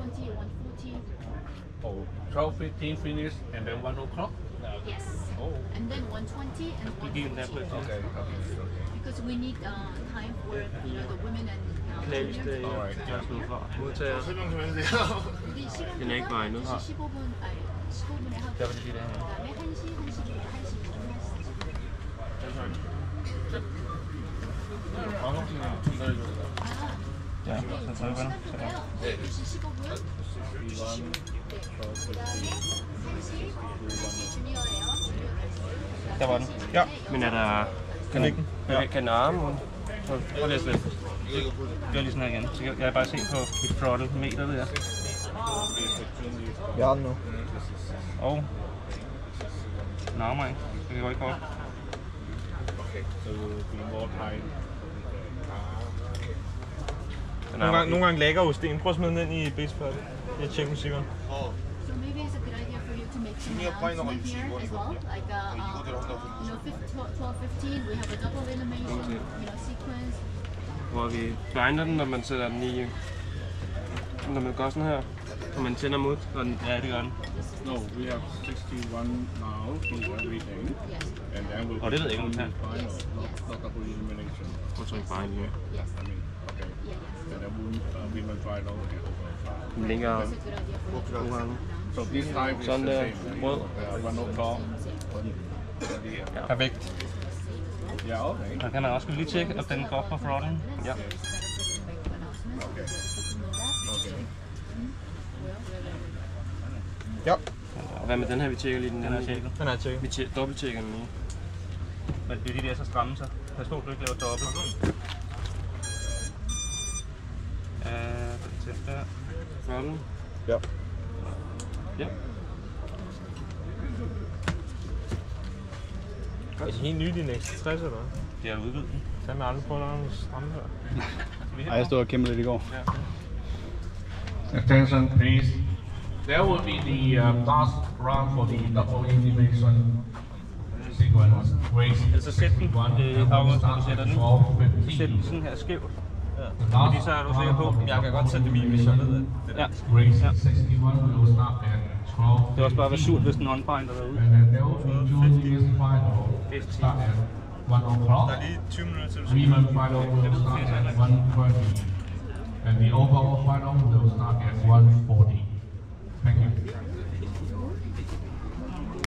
120, 140. Oh, 12:15 finish and then 1 o'clock? Yes. Oh. And then 120 and 140. Okay. Because we need time for the women and Knæste Alright. modtager. 설명 좀 해주세요. 우리 시간 Den er ikke bare endnu. 15분, 아니 15분에 하고 Der var det lige der her. 그다음에 1시, 1시, 1시. Ja, så tager vi den. 시간표가요. 2시 15분. 그다음에 3시, 3시 주니어예요. Der var den. Ja. Men er der... Kan den arme? Prøv at læse lidt. Gør lige sådan her igen. Så kan jeg bare se på mit throttle meter der. Jeg har den nu. Og... Den armer ikke. Det kan gå ikke godt. So you will be more time. Nogle gange lægger osten. Prøv at smide den ind i basepad. Jeg tjekker musikkeren. So maybe it's a good idea for you to make some announcement here as well. Like, 12:15, we have a double animation, sequence. Hvor vi blinder den, når man sætter den i... Når man gør sådan her. Og man tænder mod. Ja, det gør den. No, we have 61 now in everything. Yes. And then we'll Og det ved jeg ikke, om den final, kan. not double elimination. Jeg tror ikke bare lige. Yes. I mean, okay. And then women final and overall. Den ligger It's a good idea for you to nogle gange. So this time is Sådan the der. same. Rød. 1 o'clock. Ja. Perfekt. Yeah, okay. Så kan man også lige tjekke, at den går på throttling. Ja. Ja. Og hvad med den her, vi tjekker lige den her tjekker? Den er tjekket. Vi dobbelttjekker den lige. Men det er de der så stramme så. Pas på, du ikke laver dobbelt. Den til der. Rollen. Ja. Ja. Er det helt nyt i næste 60 eller hvad? Det er udvidet. Så har man aldrig prøvet at lave nogle stramme her. Ej, jeg stod og kæmpede lidt i går. Ja. Attention, please. There will be the last round for the double elimination sequence. Altså sæt den, August, når du sætter den. Sæt den sådan her skævt. Fordi så er du sikker på, Jeg kan godt sætte det min, hvis jeg ved det. Ja. Race 61 will start at 12. Det vil også bare være surt, hvis den unbinder derude. And then there will be juniors final. Start at 1 o'clock. Der er lige 20 minutter til, du Women final will start at 1:20. And the overall final will start at 1:40. Thank you.